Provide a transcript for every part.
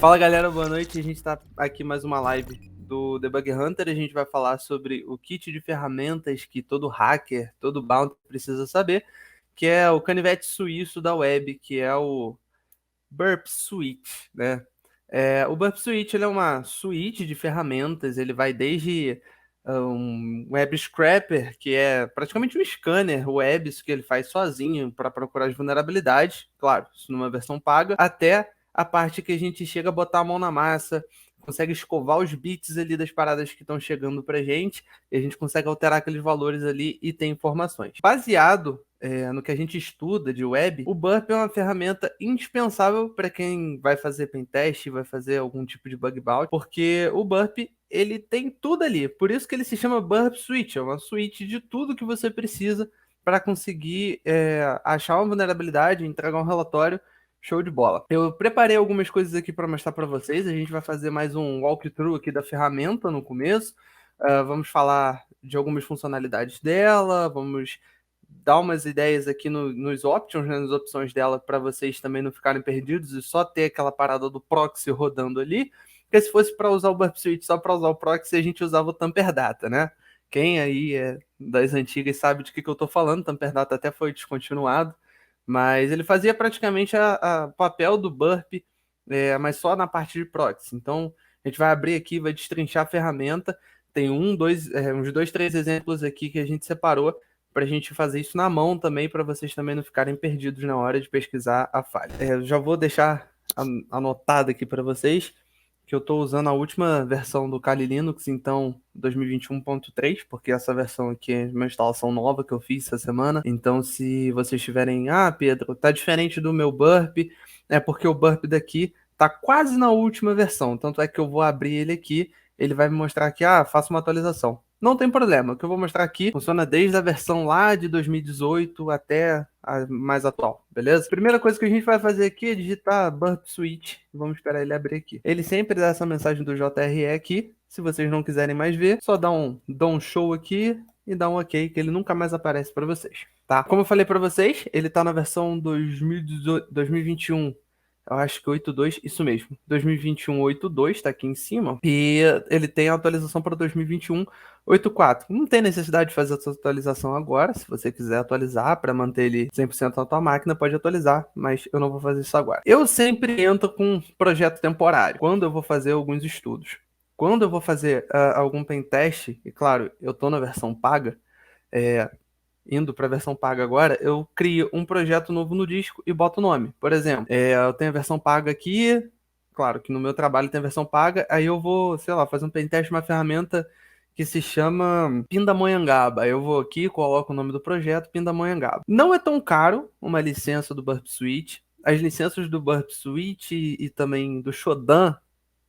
Fala galera, boa noite. A gente tá aqui mais uma live do Debug Hunter. A gente vai falar sobre o kit de ferramentas que todo hacker, todo bounty precisa saber, que é o canivete suíço da web, que é o Burp Suite, né? O Burp Suite ele é uma suíte de ferramentas. Ele vai desde um web scraper, que é praticamente um scanner web, isso que ele faz sozinho para procurar as vulnerabilidades, claro, isso numa versão paga, até a parte que a gente chega a botar a mão na massa, consegue escovar os bits ali das paradas que estão chegando pra gente, e a gente consegue alterar aqueles valores ali e ter informações. Baseado no que a gente estuda de web, o Burp é uma ferramenta indispensável para quem vai fazer pentest, vai fazer algum tipo de bug bounty, porque o Burp ele tem tudo ali. Por isso que ele se chama Burp Suite, é uma suíte de tudo que você precisa para conseguir achar uma vulnerabilidade, entregar um relatório. Show de bola. Eu preparei algumas coisas aqui para mostrar para vocês. A gente vai fazer mais um walkthrough aqui da ferramenta no começo. Vamos falar de algumas funcionalidades dela, vamos dar umas ideias aqui nos options, né, nas opções dela, para vocês também não ficarem perdidos e só ter aquela parada do proxy rodando ali. Porque se fosse para usar o Burp Suite só para usar o proxy, a gente usava o Tamperdata, né? Quem aí é das antigas sabe de que eu estou falando. Tamperdata até foi descontinuado. Mas ele fazia praticamente a papel do Burp, mas só na parte de proxy. Então, a gente vai abrir aqui, vai destrinchar a ferramenta. Tem uns dois, três exemplos aqui que a gente separou para a gente fazer isso na mão também, para vocês também não ficarem perdidos na hora de pesquisar a falha. Já vou deixar anotado aqui para vocês que eu estou usando a última versão do Kali Linux, então 2021.3, porque essa versão aqui é uma instalação nova que eu fiz essa semana. Então, se vocês tiverem, Pedro, tá diferente do meu Burp, é porque o Burp daqui tá quase na última versão. Tanto é que eu vou abrir ele aqui, ele vai me mostrar aqui, faça uma atualização. Não tem problema, o que eu vou mostrar aqui funciona desde a versão lá de 2018 até a mais atual, beleza? Primeira coisa que a gente vai fazer aqui é digitar Burp Suite. Vamos esperar ele abrir aqui. Ele sempre dá essa mensagem do JRE aqui. Se vocês não quiserem mais ver, só dá um show aqui e dá um ok, que ele nunca mais aparece para vocês, tá? Como eu falei para vocês, ele tá na versão 2021. Eu acho que 8.2, isso mesmo. 2021 8.2 tá aqui em cima. E ele tem a atualização para 2021 8.4. Não tem necessidade de fazer essa atualização agora. Se você quiser atualizar para manter ele 100% na tua máquina, pode atualizar, mas eu não vou fazer isso agora. Eu sempre entro com um projeto temporário quando eu vou fazer alguns estudos. Quando eu vou fazer algum pentest, e claro, eu tô na versão paga, indo para a versão paga agora, eu crio um projeto novo no disco e boto o nome. Por exemplo, eu tenho a versão paga aqui, claro que no meu trabalho tem a versão paga, aí eu vou, sei lá, fazer um pentest de uma ferramenta que se chama Pindamonhangaba. Aí eu vou aqui, coloco o nome do projeto, Pindamonhangaba. Não é tão caro uma licença do Burp Suite. As licenças do Burp Suite e também do Shodan,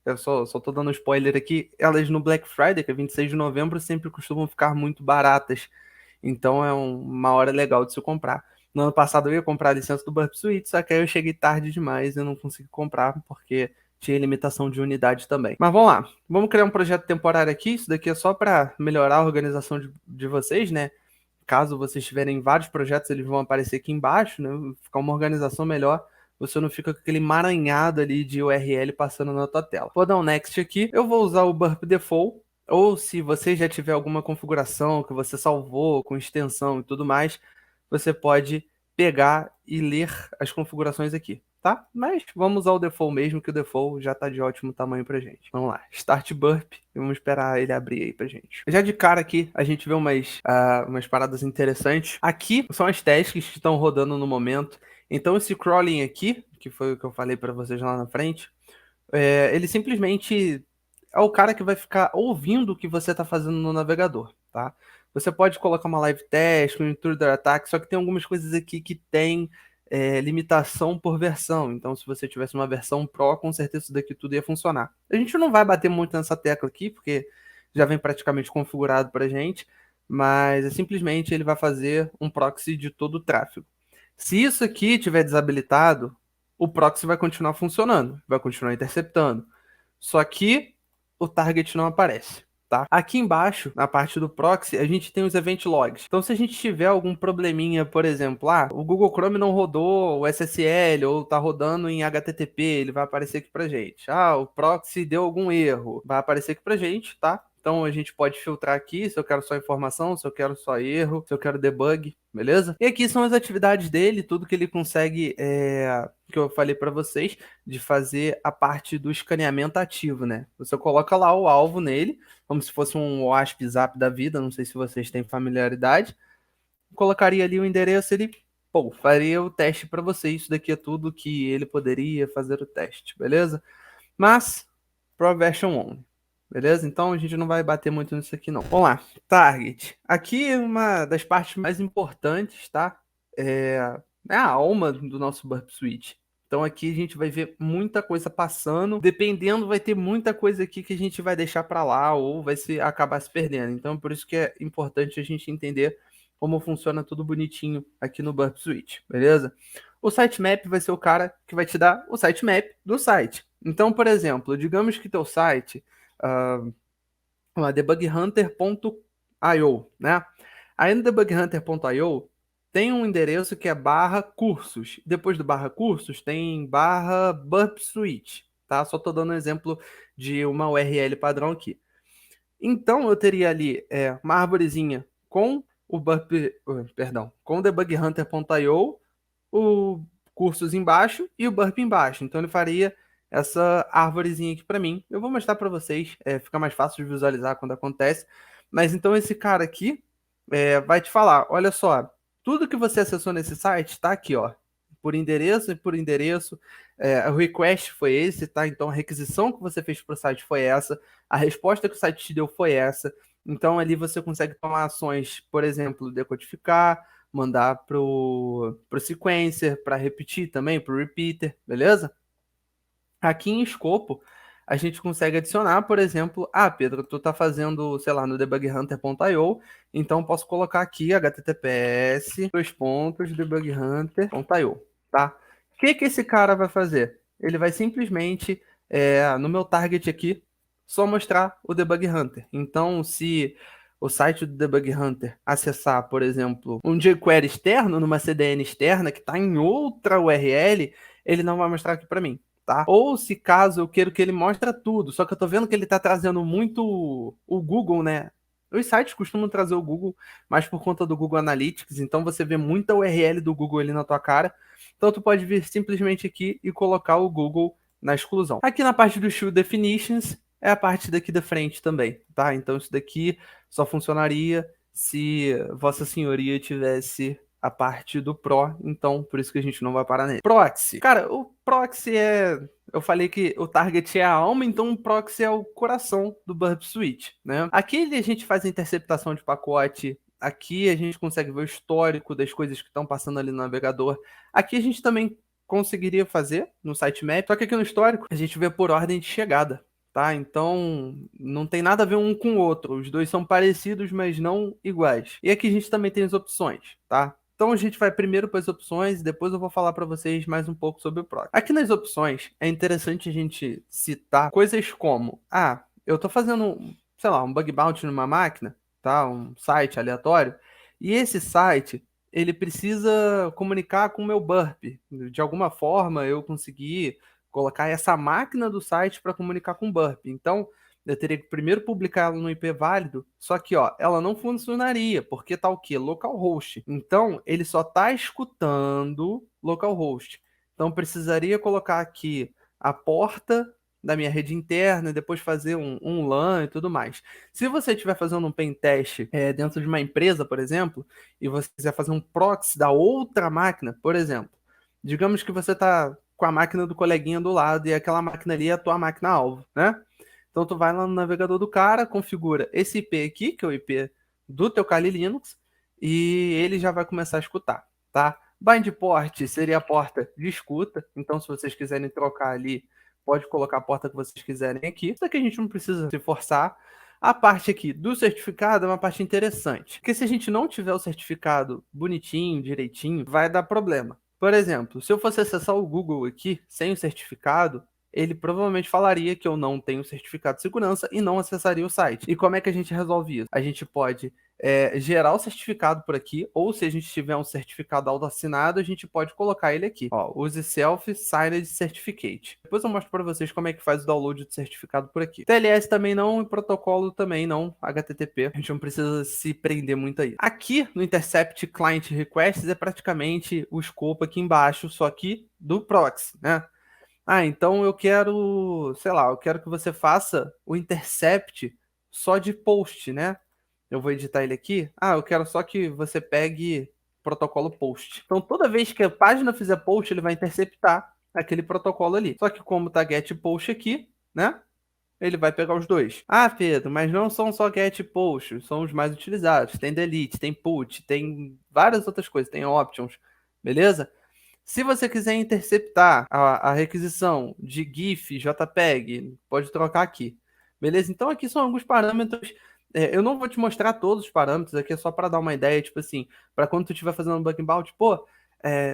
eu só tô dando spoiler aqui, elas no Black Friday, que é 26 de novembro, sempre costumam ficar muito baratas. Então é uma hora legal de se comprar. No ano passado eu ia comprar a licença do Burp Suite, só que aí eu cheguei tarde demais e eu não consegui comprar, porque tinha limitação de unidade também. Mas vamos lá, vamos criar um projeto temporário aqui. Isso daqui é só para melhorar a organização de vocês, né? Caso vocês tiverem vários projetos, eles vão aparecer aqui embaixo, né? Ficar uma organização melhor. Você não fica com aquele emaranhado ali de URL passando na tua tela. Vou dar um next aqui. Eu vou usar o Burp Default. Ou se você já tiver alguma configuração que você salvou com extensão e tudo mais, você pode pegar e ler as configurações aqui, tá? Mas vamos usar o default mesmo, que o default já tá de ótimo tamanho pra gente. Vamos lá, Start Burp, e vamos esperar ele abrir aí pra gente. Já de cara aqui, a gente vê umas paradas interessantes. Aqui são as tasks que estão rodando no momento. Então esse crawling aqui, que foi o que eu falei para vocês lá na frente, ele simplesmente é o cara que vai ficar ouvindo o que você está fazendo no navegador, tá? Você pode colocar uma live test, um intruder attack, só que tem algumas coisas aqui que tem limitação por versão. Então, se você tivesse uma versão Pro, com certeza isso daqui tudo ia funcionar. A gente não vai bater muito nessa tecla aqui, porque já vem praticamente configurado para gente, mas simplesmente ele vai fazer um proxy de todo o tráfego. Se isso aqui tiver desabilitado, o proxy vai continuar funcionando, vai continuar interceptando. Só que o target não aparece. tá? Aqui embaixo, na parte do proxy, a gente tem os event logs. Então, se a gente tiver algum probleminha, por exemplo, o Google Chrome não rodou o SSL ou tá rodando em HTTP, ele vai aparecer aqui pra gente. O proxy deu algum erro, vai aparecer aqui pra gente, tá? Então a gente pode filtrar aqui se eu quero só informação, se eu quero só erro, se eu quero debug, beleza? E aqui são as atividades dele, tudo que ele consegue, que eu falei para vocês, de fazer a parte do escaneamento ativo, né? Você coloca lá o alvo nele, como se fosse um WASP Zap da vida, não sei se vocês têm familiaridade. Colocaria ali o endereço, ele, pô, faria o teste para você. Isso daqui é tudo que ele poderia fazer o teste, beleza? Mas, Pro Version Only. Beleza? Então a gente não vai bater muito nisso aqui, não. Vamos lá. Target. Aqui é uma das partes mais importantes, tá? É a alma do nosso Burp Suite. Então aqui a gente vai ver muita coisa passando. Dependendo, vai ter muita coisa aqui que a gente vai deixar para lá ou vai acabar se perdendo. Então por isso que é importante a gente entender como funciona tudo bonitinho aqui no Burp Suite, beleza? O sitemap vai ser o cara que vai te dar o sitemap do site. Então, por exemplo, digamos que teu site debughunter.io, né? Aí no debughunter.io tem um endereço que é /cursos. Depois do /cursos tem /burp suite, tá? Só tô dando um exemplo de uma URL padrão aqui. Então eu teria ali uma arvorezinha com o com o debughunter.io, o cursos embaixo e o burp embaixo. Então ele faria essa árvorezinha aqui para mim. Eu vou mostrar para vocês, fica mais fácil de visualizar quando acontece. Mas então esse cara aqui vai te falar, olha só, tudo que você acessou nesse site está aqui, ó, por endereço e por endereço. O request foi esse, tá? Então a requisição que você fez para o site foi essa, a resposta que o site te deu foi essa. Então ali você consegue tomar ações, por exemplo, decodificar, mandar pro sequencer, para repetir também, pro repeater, beleza? Aqui em escopo, a gente consegue adicionar, por exemplo, Pedro, tu tá fazendo, sei lá, no debughunter.io, então posso colocar aqui https debughunter.io, tá? O que esse cara vai fazer? Ele vai simplesmente, no meu target aqui, só mostrar o Debug Hunter. Então, se o site do Debug Hunter acessar, por exemplo, um jQuery externo, numa CDN externa, que está em outra URL, ele não vai mostrar aqui para mim. Tá? Ou se caso eu quero que ele mostre tudo, só que eu tô vendo que ele tá trazendo muito o Google, né? Os sites costumam trazer o Google, mas por conta do Google Analytics, então você vê muita URL do Google ali na tua cara. Então tu pode vir simplesmente aqui e colocar o Google na exclusão. Aqui na parte do Show Definitions é a parte daqui da frente também, tá? Então isso daqui só funcionaria se Vossa Senhoria tivesse a parte do Pro, então por isso que a gente não vai parar nele. Proxy. Cara, o Proxy eu falei que o target é a alma, então o proxy é o coração do Burp Suite, né? Aqui a gente faz a interceptação de pacote, aqui a gente consegue ver o histórico das coisas que estão passando ali no navegador. Aqui a gente também conseguiria fazer no sitemap, só que aqui no histórico a gente vê por ordem de chegada, tá? Então não tem nada a ver um com o outro, os dois são parecidos, mas não iguais. E aqui a gente também tem as opções, tá? Então a gente vai primeiro para as opções e depois eu vou falar para vocês mais um pouco sobre o proxy. Aqui nas opções é interessante a gente citar coisas como, eu estou fazendo, sei lá, um bug bounty numa máquina, tá? Um site aleatório, e esse site ele precisa comunicar com o meu burp. De alguma forma eu consegui colocar essa máquina do site para comunicar com o burp. Então eu teria que primeiro publicar ela no IP válido, só que ó, ela não funcionaria, porque tá o quê? Localhost. Então, ele só tá escutando localhost. Então, precisaria colocar aqui a porta da minha rede interna e depois fazer um LAN e tudo mais. Se você estiver fazendo um pen test dentro de uma empresa, por exemplo, e você quiser fazer um proxy da outra máquina, por exemplo, digamos que você tá com a máquina do coleguinha do lado e aquela máquina ali é a tua máquina alvo, né? Então tu vai lá no navegador do cara, configura esse IP aqui, que é o IP do teu Kali Linux, e ele já vai começar a escutar, tá? Bind port seria a porta de escuta, então se vocês quiserem trocar ali, pode colocar a porta que vocês quiserem aqui. Isso aqui a gente não precisa se forçar. A parte aqui do certificado é uma parte interessante, porque se a gente não tiver o certificado bonitinho, direitinho, vai dar problema. Por exemplo, se eu fosse acessar o Google aqui sem o certificado, ele provavelmente falaria que eu não tenho certificado de segurança e não acessaria o site. E como é que a gente resolve isso? A gente pode gerar o certificado por aqui, ou se a gente tiver um certificado auto-assinado, a gente pode colocar ele aqui. Ó, use Self-Signed Certificate. Depois eu mostro para vocês como é que faz o download do certificado por aqui. TLS também não, e protocolo também não, HTTP. A gente não precisa se prender muito aí. Aqui no Intercept Client Requests é praticamente o escopo aqui embaixo, só que do proxy, né? Ah, então eu quero, sei lá, eu quero que você faça o intercept só de post, né? Eu vou editar ele aqui. Ah, eu quero só que você pegue protocolo post. Então toda vez que a página fizer post, ele vai interceptar aquele protocolo ali. Só que como tá get post aqui, né? Ele vai pegar os dois. Ah, Pedro, mas não são só get e post, são os mais utilizados. Tem delete, tem put, tem várias outras coisas, tem options, beleza? Se você quiser interceptar a requisição de GIF, JPEG, pode trocar aqui. Beleza? Então aqui são alguns parâmetros. Eu não vou te mostrar todos os parâmetros aqui, é só para dar uma ideia, tipo assim, para quando tu estiver fazendo um bug bounty, pô,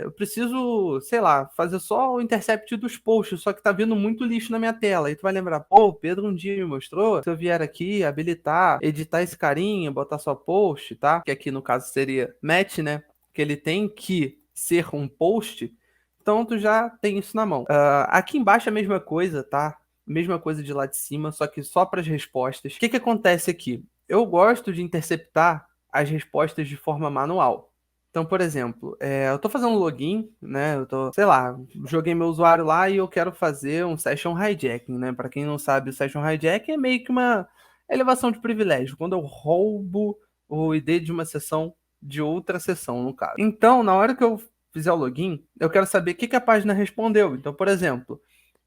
eu preciso, sei lá, fazer só o intercept dos posts, só que tá vindo muito lixo na minha tela. E tu vai lembrar, pô, o Pedro um dia me mostrou, se eu vier aqui, habilitar, editar esse carinha, botar só post, tá? Que aqui no caso seria match, né? Que ele tem que ser um post, então tu já tem isso na mão. Aqui embaixo é a mesma coisa, tá? Mesma coisa de lá de cima, só que só para as respostas. O que que acontece aqui? Eu gosto de interceptar as respostas de forma manual. Então, por exemplo, eu tô fazendo um login, né? Eu tô, sei lá, joguei meu usuário lá e eu quero fazer um session hijacking, né? Para quem não sabe, o session hijacking é meio que uma elevação de privilégio, quando eu roubo o ID de uma sessão de outra sessão, no caso. Então, na hora que eu fizer o login, eu quero saber o que que a página respondeu. Então, por exemplo,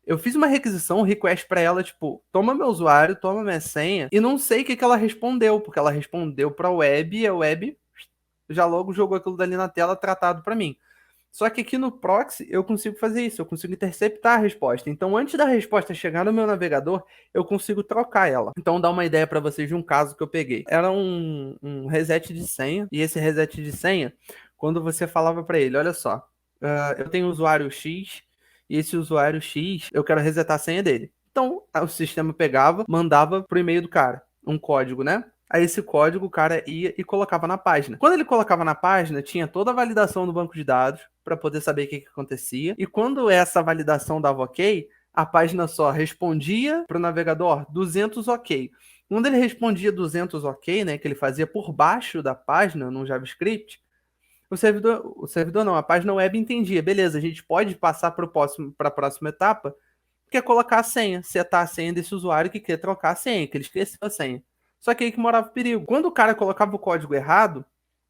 eu fiz uma requisição, um request para ela, tipo, toma meu usuário, toma minha senha, e não sei o que que ela respondeu, porque ela respondeu para a web e a web já logo jogou aquilo dali na tela tratado para mim. Só que aqui no proxy eu consigo fazer isso, eu consigo interceptar a resposta. Então, antes da resposta chegar no meu navegador, eu consigo trocar ela. Então, dá uma ideia para vocês de um caso que eu peguei. Era um reset de senha, e esse reset de senha, quando você falava para ele, olha só, eu tenho usuário X, e esse usuário X, eu quero resetar a senha dele. Então, o sistema pegava, mandava pro e-mail do cara um código, né? Aí esse código o cara ia e colocava na página. Quando ele colocava na página, tinha toda a validação do banco de dados para poder saber o que, que acontecia. E quando essa validação dava ok, a página só respondia para o navegador 200 ok. Quando ele respondia 200 ok, né, que ele fazia por baixo da página no JavaScript, o servidor não, a página web entendia, beleza, a gente pode passar para a próxima etapa, que é colocar a senha, setar a senha desse usuário que quer trocar a senha, que ele esqueceu a senha. Só que aí que morava o perigo. Quando o cara colocava o código errado,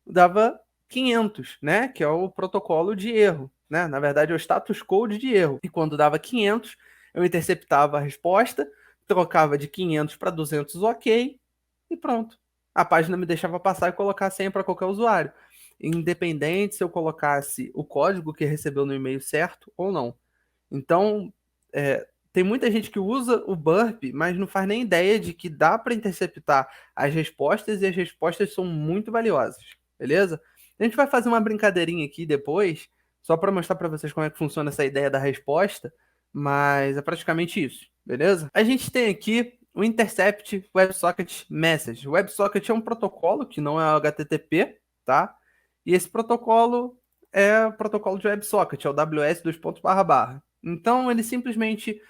dava 500, né? Que é o protocolo de erro, né? Na verdade, é o status code de erro. E quando dava 500, eu interceptava a resposta, trocava de 500 para 200 ok e pronto. A página me deixava passar e colocar a senha para qualquer usuário, independente se eu colocasse o código que recebeu no e-mail certo ou não. Então, tem muita gente que usa o Burp, mas não faz nem ideia de que dá para interceptar as respostas e as respostas são muito valiosas, beleza? A gente vai fazer uma brincadeirinha aqui depois, só para mostrar para vocês como é que funciona essa ideia da resposta, mas é praticamente isso, beleza? A gente tem aqui o Intercept WebSocket Message. O WebSocket é um protocolo que não é o HTTP, tá? E esse protocolo é o protocolo de WebSocket, é o WS://. Então ele simplesmente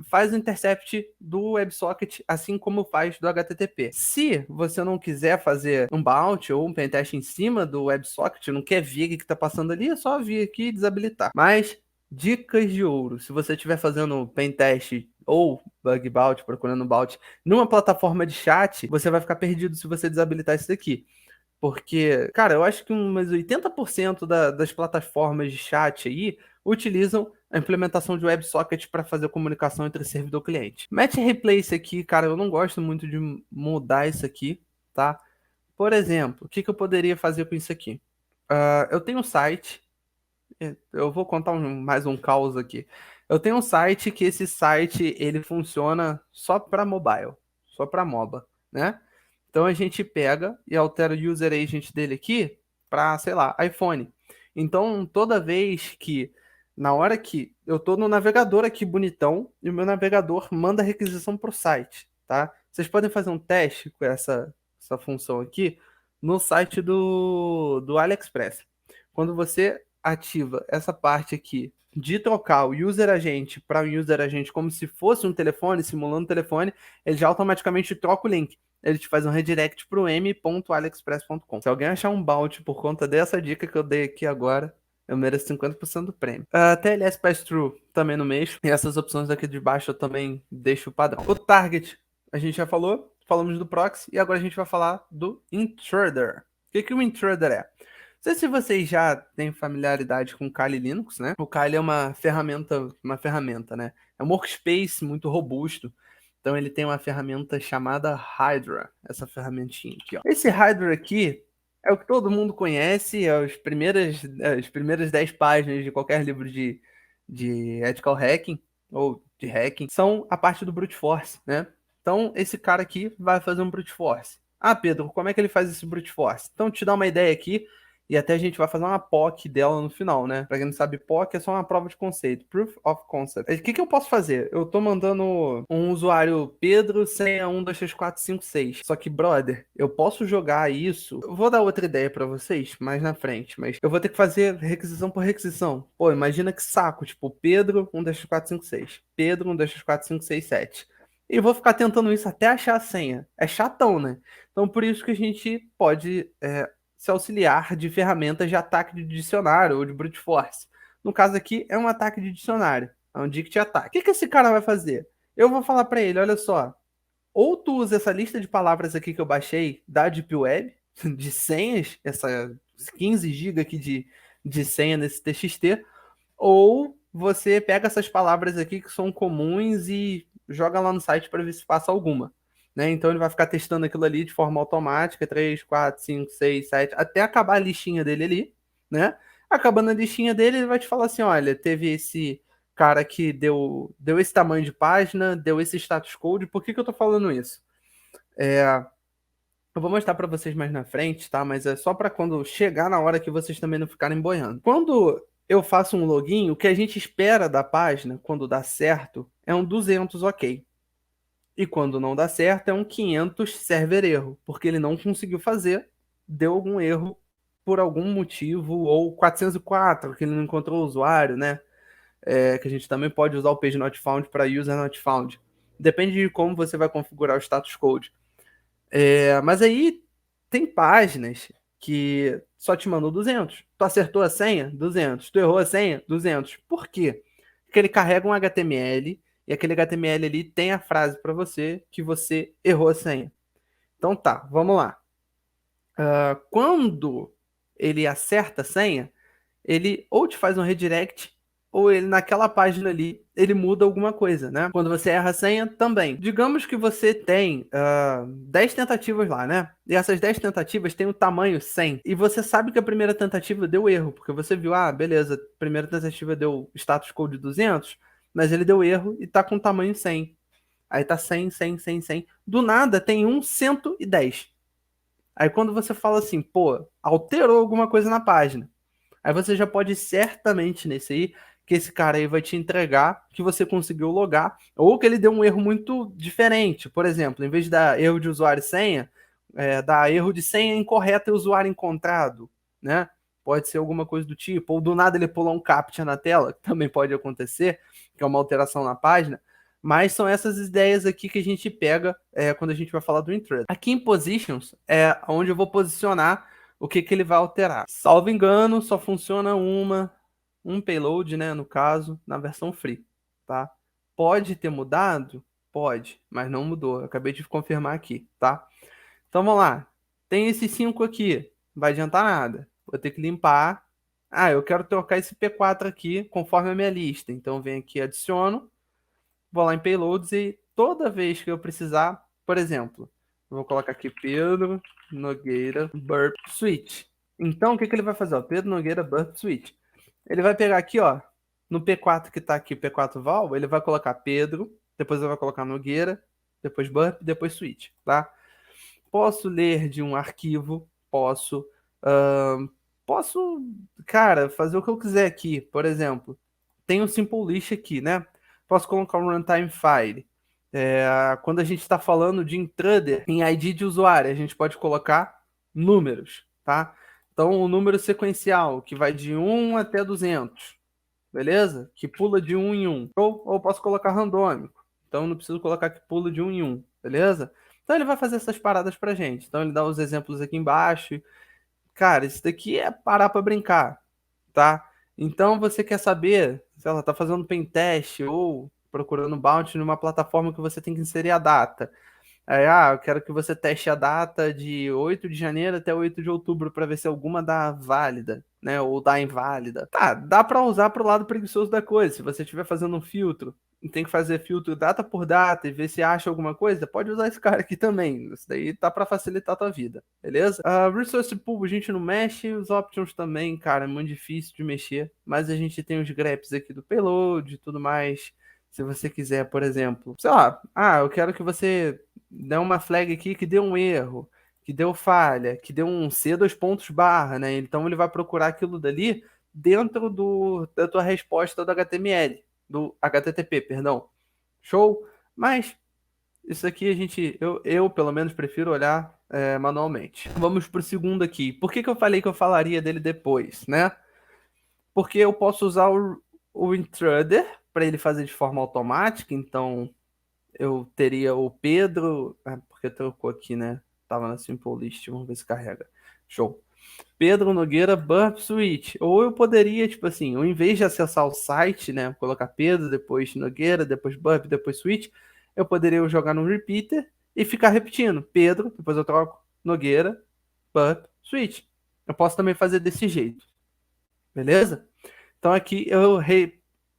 faz o intercept do WebSocket, assim como faz do HTTP. Se você não quiser fazer um bounty ou um pentest em cima do WebSocket, não quer ver o que está passando ali, é só vir aqui e desabilitar. Mas dicas de ouro, se você estiver fazendo pentest ou bug bounty, procurando bounty numa plataforma de chat, você vai ficar perdido se você desabilitar isso daqui. Porque, cara, eu acho que umas 80% das plataformas de chat aí utilizam a implementação de WebSocket para fazer a comunicação entre servidor e cliente. Match Replace aqui, cara, eu não gosto muito de mudar isso aqui, tá? Por exemplo, o que que eu poderia fazer com isso aqui? Eu tenho um site, eu vou contar mais um caos aqui. Eu tenho um site que esse site ele funciona só para mobile, só para MOBA, né? Então a gente pega e altera o user agent dele aqui para, sei lá, iPhone. Então toda vez que Na hora que eu tô no navegador aqui bonitão e o meu navegador manda a requisição pro site, tá? Vocês podem fazer um teste com essa função aqui no site do AliExpress. Quando você ativa essa parte aqui de trocar o user agent para o user agent como se fosse um telefone, simulando um telefone, ele já automaticamente troca o link. Ele te faz um redirect para o m.aliexpress.com. Se alguém achar um bounty por conta dessa dica que eu dei aqui agora, eu mereço 50% do prêmio. TLS Pass-Through também no mês. E essas opções aqui de baixo eu também deixo o padrão. O Target, a gente já falou. Falamos do Proxy. E agora a gente vai falar do Intruder. O que o Intruder é? Não sei se vocês já têm familiaridade com o Kali Linux, né? O Kali é uma ferramenta, né? É um workspace muito robusto. Então ele tem uma ferramenta chamada Hydra, essa ferramentinha aqui, ó. Esse Hydra aqui é o que todo mundo conhece, é as primeiras 10 páginas de qualquer livro de ethical hacking ou de hacking, são a parte do brute force, né? Então esse cara aqui vai fazer um brute force. Ah, Pedro, como é que ele faz esse brute force? Então te dar uma ideia aqui, e até a gente vai fazer uma POC dela no final, né? Pra quem não sabe, POC é só uma prova de conceito, Proof of Concept. O que eu posso fazer? Eu tô mandando um usuário Pedro senha 123456. Só que, brother, eu posso jogar isso. Eu vou dar outra ideia pra vocês mais na frente, mas eu vou ter que fazer requisição por requisição. Pô, imagina que saco, tipo, Pedro 123456, Pedro 12345667. E vou ficar tentando isso até achar a senha. É chatão, né? Então, por isso que a gente pode se auxiliar de ferramentas de ataque de dicionário ou de brute force. No caso aqui, é um ataque de dicionário, é um dict attack. O que esse cara vai fazer? Eu vou falar para ele, olha só, ou tu usa essa lista de palavras aqui que eu baixei da Deep Web, de senhas, essa 15 GB aqui de senha nesse TXT, ou você pega essas palavras aqui que são comuns e joga lá no site para ver se passa alguma. Né? Então ele vai ficar testando aquilo ali de forma automática, 3, 4, 5, 6, 7, até acabar a listinha dele ali, né? Acabando a listinha dele, ele vai te falar assim: olha, teve esse cara que deu esse tamanho de página, deu esse status code. Por que eu tô falando isso? Eu vou mostrar para vocês mais na frente, tá? Mas é só para quando chegar na hora que vocês também não ficarem boiando. Quando eu faço um login, o que a gente espera da página, quando dá certo, é um 200 ok. E quando não dá certo, é um 500 server erro, porque ele não conseguiu fazer, deu algum erro por algum motivo, ou 404, que ele não encontrou o usuário, né? Que a gente também pode usar o page not found para user not found. Depende de como você vai configurar o status code. Mas aí tem páginas que só te mandou 200. Tu acertou a senha? 200. Tu errou a senha? 200. Por quê? Porque ele carrega um HTML e aquele HTML ali tem a frase para você que você errou a senha. Então tá, vamos lá. Quando ele acerta a senha, ele ou te faz um redirect, ou ele naquela página ali, ele muda alguma coisa, né? Quando você erra a senha, também. Digamos que você tem 10 tentativas lá, né? E essas 10 tentativas têm o tamanho 100. E você sabe que a primeira tentativa deu erro, porque você viu, beleza, a primeira tentativa deu status code 200, mas ele deu erro e tá com tamanho 100. Aí tá 100, 100, 100, 100. Do nada tem um 110. Aí quando você fala assim, pô, alterou alguma coisa na página. Aí você já pode ir certamente nesse aí, que esse cara aí vai te entregar que você conseguiu logar, ou que ele deu um erro muito diferente. Por exemplo, em vez de dar erro de usuário e senha, dá erro de senha incorreta e usuário encontrado, né? Pode ser alguma coisa do tipo, ou do nada ele pular um captcha na tela, que também pode acontecer, que é uma alteração na página. Mas são essas ideias aqui que a gente pega quando a gente vai falar do intruder. Aqui em Positions é onde eu vou posicionar o que ele vai alterar. Salvo engano, só funciona um payload, né, no caso, na versão free, tá? Pode ter mudado? Pode, mas não mudou. Eu acabei de confirmar aqui, tá? Então vamos lá. Tem esses 5 aqui, não vai adiantar nada. Vou ter que limpar. Eu quero trocar esse P4 aqui conforme a minha lista. Então venho aqui, adiciono, vou lá em payloads e toda vez que eu precisar, por exemplo, eu vou colocar aqui Pedro Nogueira Burp Switch. Então, o que ele vai fazer? Ó, Pedro Nogueira Burp Switch. Ele vai pegar aqui, ó, no P4 que tá aqui, P4 Val, ele vai colocar Pedro, depois ele vai colocar Nogueira, depois Burp, depois Switch, tá? Posso ler de um arquivo, posso, cara, fazer o que eu quiser aqui. Por exemplo, tem o simple list aqui, né? Posso colocar um runtime file. Quando a gente está falando de intruder em ID de usuário, a gente pode colocar números, tá? Então, o número sequencial, que vai de 1 até 200, beleza? Que pula de 1 em 1. Ou posso colocar randômico. Então, não preciso colocar que pula de 1 em 1, beleza? Então, ele vai fazer essas paradas pra gente. Então, ele dá os exemplos aqui embaixo. Cara, isso daqui é parar pra brincar, tá? Então, você quer saber se ela tá fazendo pen teste ou procurando bounty numa plataforma que você tem que inserir a data. Aí, eu quero que você teste a data de 8 de janeiro até 8 de outubro para ver se alguma dá válida, né? Ou dá inválida. Tá, dá para usar pro lado preguiçoso da coisa. Se você estiver fazendo um filtro, e tem que fazer filtro data por data e ver se acha alguma coisa, pode usar esse cara aqui também. Isso daí tá para facilitar a tua vida, beleza? Resource Pool a gente não mexe, os options também, cara, é muito difícil de mexer, mas a gente tem os greps aqui do payload e tudo mais. Se você quiser, por exemplo, sei lá, eu quero que você dê uma flag aqui que deu um erro, que deu falha, que deu um C dois pontos barra, né? Então ele vai procurar aquilo dali dentro da tua resposta do HTML, do HTTP, perdão. Show? Mas isso aqui eu pelo menos prefiro olhar manualmente. Vamos pro segundo aqui. Por que eu falei que eu falaria dele depois, né? Porque eu posso usar o intruder para ele fazer de forma automática, então eu teria o Pedro. Porque trocou aqui, né? Tava na simple list, vamos ver se carrega. Show. Pedro Nogueira Burp Switch. Ou eu poderia, tipo assim, ao invés de acessar o site, né? Colocar Pedro, depois Nogueira, depois Burp, depois Switch, eu poderia jogar no repeater e ficar repetindo. Pedro, depois eu troco Nogueira, Burp, Switch. Eu posso também fazer desse jeito. Beleza? Então aqui eu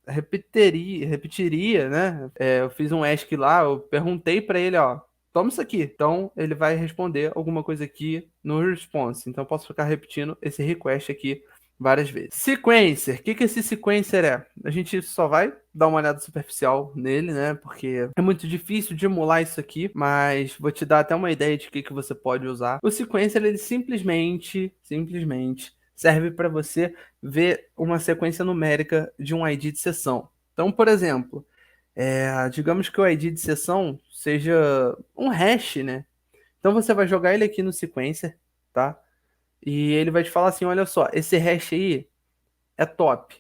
repetiria, né? Eu fiz um ASCII lá, eu perguntei para ele, ó, toma isso aqui. Então ele vai responder alguma coisa aqui no response. Então eu posso ficar repetindo esse request aqui várias vezes. Sequencer, o que esse sequencer é? A gente só vai dar uma olhada superficial nele, né? Porque é muito difícil de emular isso aqui, mas vou te dar até uma ideia de que você pode usar. O sequencer, ele simplesmente serve para você ver uma sequência numérica de um ID de sessão. Então, por exemplo, digamos que o ID de sessão seja um hash, né? Então você vai jogar ele aqui no sequencer, tá? E ele vai te falar assim, olha só, esse hash aí é top.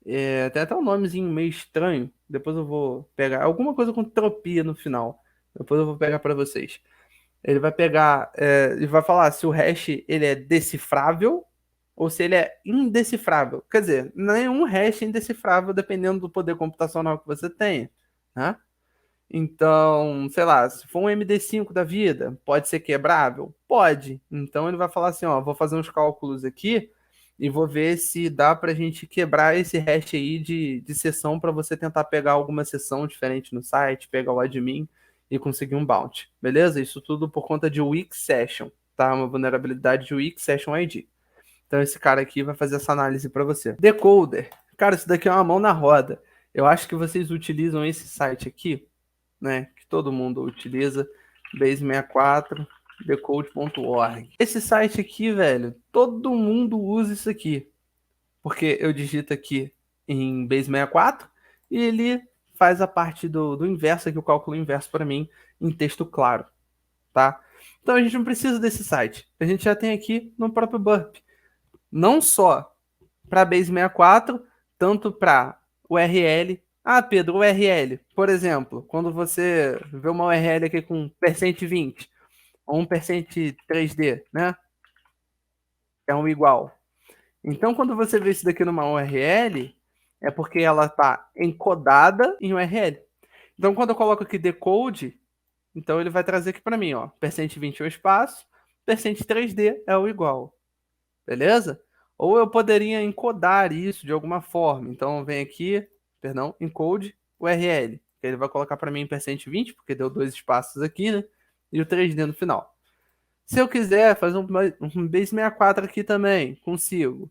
Tem até um nomezinho meio estranho. Depois eu vou pegar alguma coisa com tropia no final. Depois eu vou pegar para vocês. Ele vai pegar, e vai falar se o hash ele é decifrável ou se ele é indecifrável. Quer dizer, nenhum hash é indecifrável dependendo do poder computacional que você tenha, né? Então, sei lá, se for um MD5 da vida, pode ser quebrável? Pode. Então ele vai falar assim, ó, vou fazer uns cálculos aqui e vou ver se dá pra gente quebrar esse hash aí de sessão para você tentar pegar alguma sessão diferente no site, pegar o admin e conseguir um bounty. Beleza? Isso tudo por conta de weak session, tá? Uma vulnerabilidade de weak session ID. Então esse cara aqui vai fazer essa análise para você. Decoder. Cara, isso daqui é uma mão na roda. Eu acho que vocês utilizam esse site aqui, né? Que todo mundo utiliza. Base64 decode.org. Esse site aqui, velho, todo mundo usa isso aqui. Porque eu digito aqui em Base64 e ele faz a parte do inverso aqui, o cálculo inverso para mim, em texto claro, tá? Então a gente não precisa desse site. A gente já tem aqui no próprio Burp. Não só para Base64, tanto para URL. Pedro, URL, por exemplo, quando você vê uma URL aqui com %20 ou um %3D, né? É um igual. Então, quando você vê isso daqui numa URL, é porque ela está encodada em URL. Então, quando eu coloco aqui decode, então ele vai trazer aqui para mim, ó, %20 é o espaço, %3D é o igual. Beleza? Ou eu poderia encodar isso de alguma forma. Então, vem aqui, perdão, encode URL. Ele vai colocar para mim em %20, porque deu dois espaços aqui, né? E o 3D no final. Se eu quiser fazer um Base64 aqui também, consigo.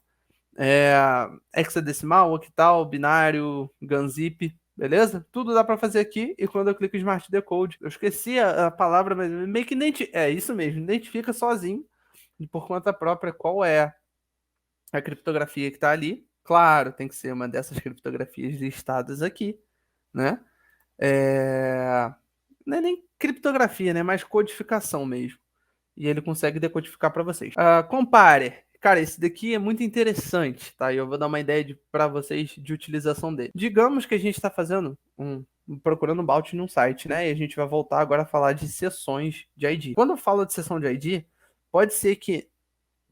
Hexadecimal, octal, binário, gunzip, beleza? Tudo dá para fazer aqui e quando eu clico em Smart Decode, eu esqueci a palavra, mas meio que é isso mesmo, identifica sozinho por conta própria qual é a criptografia que está ali Claro, tem que ser uma dessas criptografias listadas aqui, né? Não é nem criptografia, né? Mais codificação mesmo. E ele consegue decodificar para vocês. Compare. Cara, esse daqui é muito interessante, tá? E eu vou dar uma ideia para vocês de utilização dele. Digamos que a gente está fazendo procurando um bounty num site, né? E a gente vai voltar agora a falar de sessões de ID. Quando eu falo de sessão de ID, pode ser que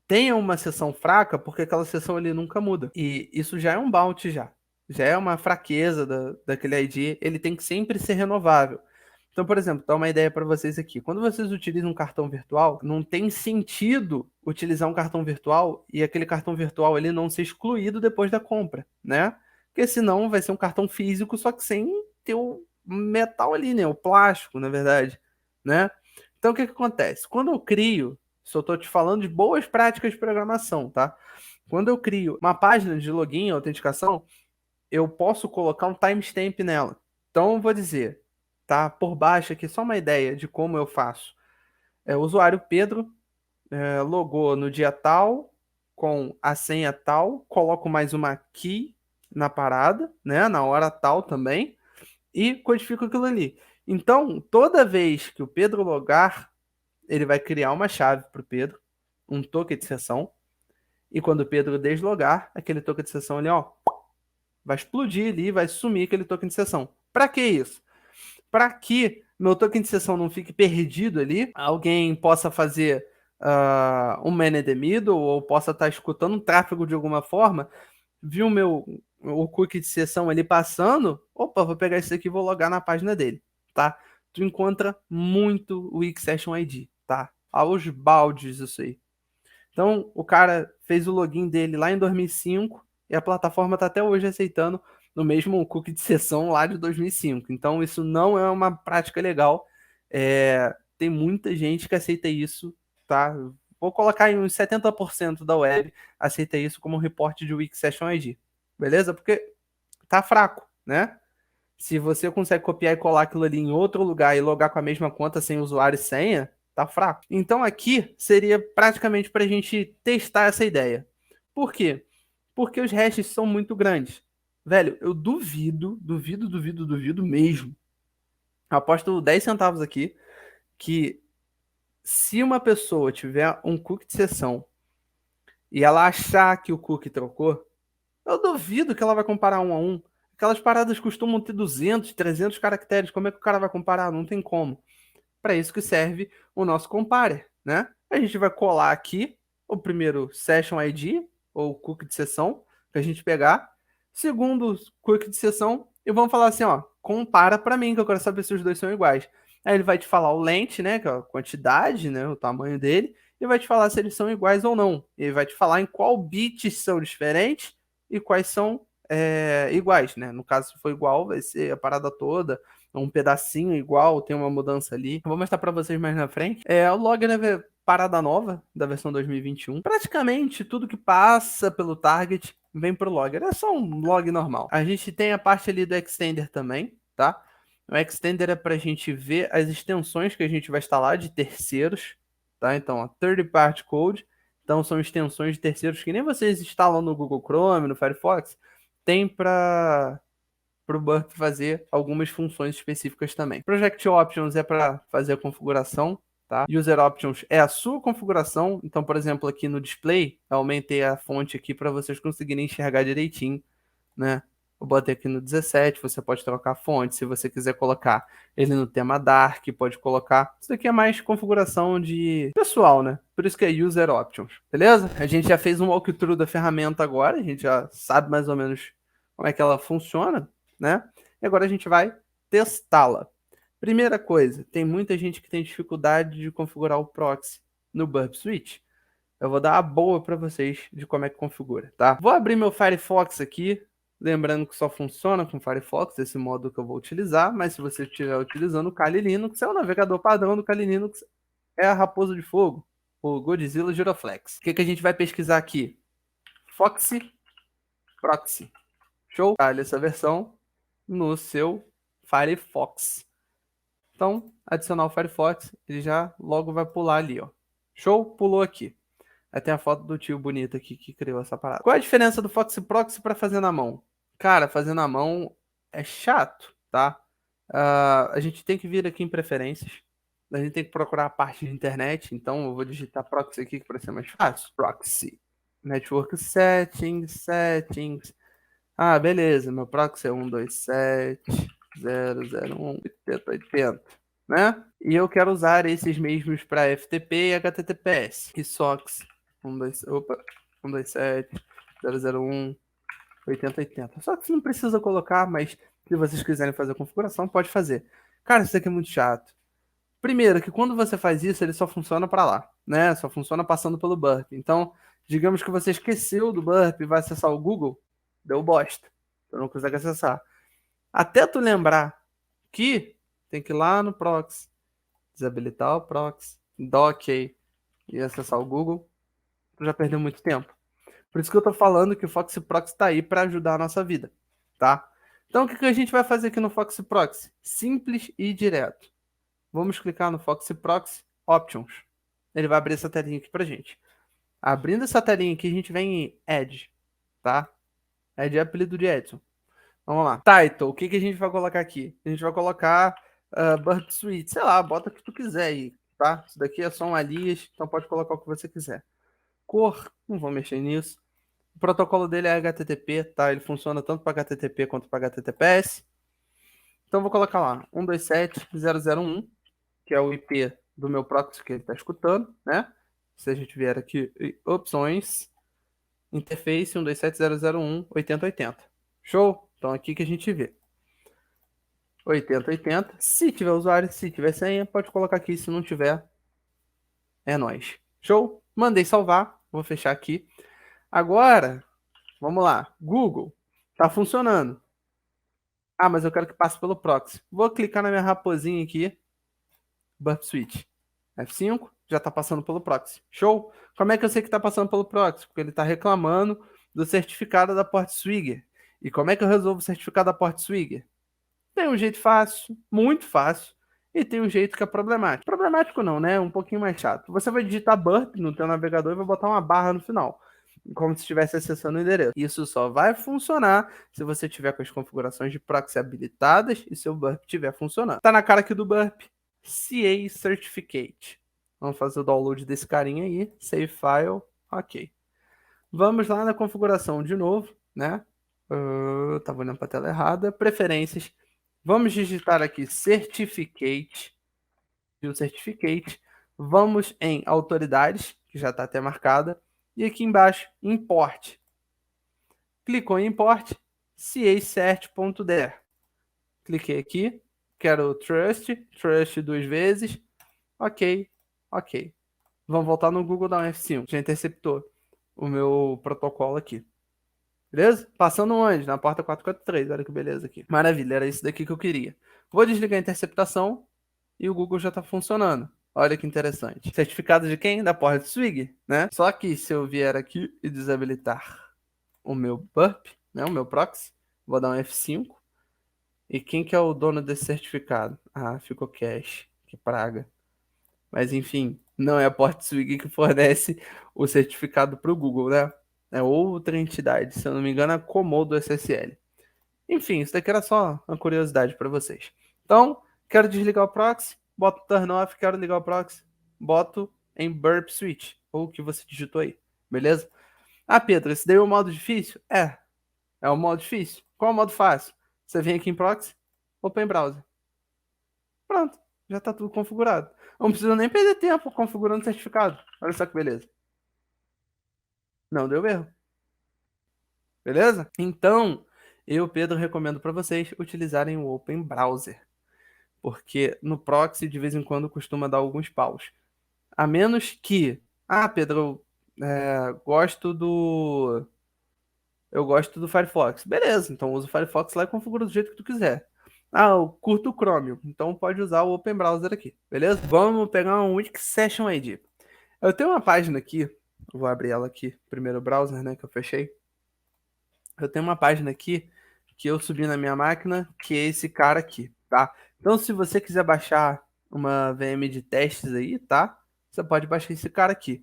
tenha uma sessão fraca, porque aquela sessão ali nunca muda. E isso já é um bounty já. Já é uma fraqueza daquele ID. Ele tem que sempre ser renovável. Então, por exemplo, dar uma ideia para vocês aqui. Quando vocês utilizam um cartão virtual, não tem sentido utilizar um cartão virtual e aquele cartão virtual ele não ser excluído depois da compra, né? Porque senão vai ser um cartão físico, só que sem ter o metal ali, né? O plástico, na verdade, né? Então, o que que acontece? Quando eu crio, só estou te falando de boas práticas de programação, tá? Quando eu crio uma página de login e autenticação, eu posso colocar um timestamp nela. Então, eu vou dizer, tá? Por baixo aqui, só uma ideia de como eu faço. O usuário Pedro logou no dia tal, com a senha tal, coloco mais uma key na parada, né? Na hora tal também, e codifico aquilo ali. Então, toda vez que o Pedro logar, ele vai criar uma chave para o Pedro, um token de sessão, e quando o Pedro deslogar, aquele token de sessão ali, ó, vai explodir ali, vai sumir aquele token de sessão. Para que isso? Para que meu token de sessão não fique perdido ali, alguém possa fazer um man in the middle ou possa estar escutando um tráfego de alguma forma, viu o cookie de sessão ali passando, opa, vou pegar isso aqui e vou logar na página dele, tá? Tu encontra muito o Xsession ID, tá? Aos baldes isso aí. Então, o cara fez o login dele lá em 2005 e a plataforma está até hoje aceitando no mesmo cookie de sessão lá de 2005. Então, isso não é uma prática legal. Tem muita gente que aceita isso, tá? Vou colocar em uns 70% da web aceita isso como um reporte de Weak Session ID. Beleza? Porque tá fraco, né? Se você consegue copiar e colar aquilo ali em outro lugar e logar com a mesma conta sem usuário e senha, tá fraco. Então aqui seria praticamente para a gente testar essa ideia. Por quê? Porque os hashes são muito grandes. Velho, eu duvido mesmo. Eu aposto 10 centavos aqui que se uma pessoa tiver um cookie de sessão e ela achar que o cookie trocou, eu duvido que ela vai comparar um a um. Aquelas paradas costumam ter 200, 300 caracteres. Como é que o cara vai comparar? Não tem como. Para isso que serve o nosso comparer, né? A gente vai colar aqui o primeiro session ID, ou cookie de sessão, que a gente pegar. Segundo cookie de sessão, e vamos falar assim, ó, compara para mim, que eu quero saber se os dois são iguais. Aí ele vai te falar o length, né, que é a quantidade, né, o tamanho dele, e vai te falar se eles são iguais ou não. Ele vai te falar em qual bits são diferentes e quais são iguais, né? No caso, se for igual, vai ser a parada toda, um pedacinho igual, tem uma mudança ali. Eu vou mostrar para vocês mais na frente. O log é parada nova da versão 2021. Praticamente tudo que passa pelo target vem pro logger. É só um log normal. A gente tem a parte ali do extender também, tá? O extender é para a gente ver as extensões que a gente vai instalar de terceiros, tá? Então, a third party code. Então, são extensões de terceiros que nem vocês instalam no Google Chrome, no Firefox, tem para o Burp fazer algumas funções específicas também. Project Options é para fazer a configuração, tá? User Options é a sua configuração. Então, por exemplo, aqui no display, eu aumentei a fonte aqui para vocês conseguirem enxergar direitinho, né? Eu botei aqui no 17, você pode trocar a fonte. Se você quiser colocar ele no tema Dark, pode colocar. Isso aqui é mais configuração de pessoal, né? Por isso que é User Options, beleza? A gente já fez um walkthrough da ferramenta agora, a gente já sabe mais ou menos como é que ela funciona, né? E agora a gente vai testá-la. Primeira coisa, tem muita gente que tem dificuldade de configurar o proxy no Burp Switch. Eu vou dar a boa para vocês de como é que configura, tá? Vou abrir meu Firefox aqui, lembrando que só funciona com Firefox, esse modo que eu vou utilizar, mas se você estiver utilizando o Kali Linux, é o navegador padrão do Kali Linux, é a Raposa de Fogo, o Godzilla Giroflex. O que a gente vai pesquisar aqui? Foxy Proxy. Show? Essa versão no seu Firefox. Então, adicionar o Firefox, ele já logo vai pular ali, ó. Show? Pulou aqui. Aí tem a foto do tio bonito aqui que criou essa parada. Qual a diferença do Foxy Proxy para fazer na mão? Cara, fazer na mão é chato, tá? A gente tem que vir aqui em preferências. A gente tem que procurar a parte de internet. Então eu vou digitar proxy aqui para ser mais fácil. Proxy. Network settings, settings. Ah, beleza. Meu proxy é 127.0.0.1.80.80, né? E eu quero usar esses mesmos para FTP e HTTPS. E SOCKS 127.0.0.1.80.80. Só que você não precisa colocar, mas se vocês quiserem fazer a configuração, pode fazer. Cara, isso aqui é muito chato. Primeiro, que quando você faz isso, ele só funciona para lá, né? Só funciona passando pelo burp. Então, digamos que você esqueceu do burp e vai acessar o Google, deu bosta. Você não consegue acessar. Até tu lembrar que tem que ir lá no proxy, desabilitar o proxy, dar OK e acessar o Google, tu já perdeu muito tempo. Por isso que eu tô falando que o Foxy Proxy tá aí para ajudar a nossa vida, tá? Então, o que a gente vai fazer aqui no Foxy Proxy? Simples e direto. Vamos clicar no Foxy Proxy Options. Ele vai abrir essa telinha aqui pra gente. Abrindo essa telinha aqui, a gente vem em Edge, tá? Edge é apelido de Edson. Vamos lá. Title, o que a gente vai colocar aqui? A gente vai colocar Burp Suite, sei lá, bota o que tu quiser aí, tá? Isso daqui é só um alias, então pode colocar o que você quiser. Cor, não vou mexer nisso. O protocolo dele é HTTP, tá? Ele funciona tanto para HTTP quanto para HTTPS. Então vou colocar lá 127.0.0.1, que é o IP do meu proxy que ele está escutando, né? Se a gente vier aqui, opções, interface 127.0.0.1.80.80. Show? Então aqui que a gente vê. 8080. Se tiver usuário, se tiver senha, pode colocar aqui. Se não tiver, é nóis. Show? Mandei salvar. Vou fechar aqui. Agora, vamos lá. Google. Tá funcionando. Ah, mas eu quero que passe pelo proxy. Vou clicar na minha raposinha aqui. Burp Switch. F5, já tá passando pelo proxy. Show? Como é que eu sei que tá passando pelo proxy? Porque ele tá reclamando do certificado da PortSwigger. E como é que eu resolvo o certificado da PortSwigger? Tem um jeito fácil, muito fácil, e tem um jeito que é problemático. Problemático não, né? Um pouquinho mais chato. Você vai digitar burp no teu navegador e vai botar uma barra no final, como se estivesse acessando o endereço. Isso só vai funcionar se você tiver com as configurações de proxy habilitadas e seu burp estiver funcionando. Tá na cara aqui do burp. CA Certificate. Vamos fazer o download desse carinha aí. Save file. Ok. Vamos lá na configuração de novo, né? Tava olhando para a tela errada. Preferências. Vamos digitar aqui Certificate. E o Certificate. Vamos em Autoridades, que já está até marcada. E aqui embaixo, Import. Clicou em Import. CACert.der. Cliquei aqui. Quero Trust duas vezes. Ok, ok. Vamos voltar no Google da F5. Já interceptou o meu protocolo aqui. Beleza? Passando onde? Na porta 443. Olha que beleza aqui. Maravilha, era isso daqui que eu queria. Vou desligar a interceptação e o Google já está funcionando. Olha que interessante. Certificado de quem? Da porta Swig, né? Só que se eu vier aqui e desabilitar o meu burp, né? O meu proxy, vou dar um F5. E quem que é o dono desse certificado? Ah, ficou cache. Que praga. Mas enfim, não é a PortSwig que fornece o certificado para o Google, né? É outra entidade, se eu não me engano, é a Comodo SSL. Enfim, isso daqui era só uma curiosidade para vocês. Então, quero desligar o proxy, boto turn off, quero ligar o proxy, boto em burp switch, ou o que você digitou aí, beleza? Ah, Pedro, esse daí é o modo difícil? É o modo difícil. Qual é o modo fácil? Você vem aqui em proxy, open browser. Pronto, já está tudo configurado. Não precisa nem perder tempo configurando o certificado. Olha só que beleza. Não deu erro. Beleza? Então, eu, Pedro, recomendo para vocês utilizarem o Open Browser. Porque no proxy, de vez em quando, costuma dar alguns paus. A menos que... Ah, Pedro, eu gosto do Firefox. Beleza, então usa o Firefox lá e configura do jeito que tu quiser. Ah, eu curto o Chrome, então pode usar o Open Browser aqui, beleza? Vamos pegar um Wix Session ID. Eu tenho uma página aqui, vou abrir ela aqui, primeiro browser, né, que eu fechei. Eu tenho uma página aqui que eu subi na minha máquina, que é esse cara aqui, tá? Então, se você quiser baixar uma VM de testes aí, tá? Você pode baixar esse cara aqui.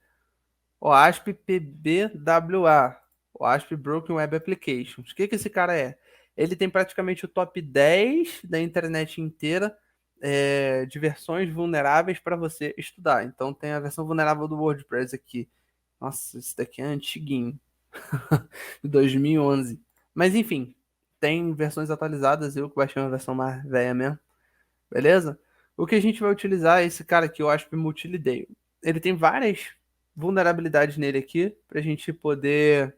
OASP PBWA, OASP Broken Web Applications. O que que esse cara é? Ele tem praticamente o top 10 da internet inteira de versões vulneráveis para você estudar. Então tem a versão vulnerável do WordPress aqui. Nossa, esse daqui é antiguinho, de 2011. Mas enfim, tem versões atualizadas. Eu que baixei uma versão mais velha mesmo. Beleza? O que a gente vai utilizar é esse cara aqui, o ASP Multilidale. Ele tem várias vulnerabilidades nele aqui pra gente poder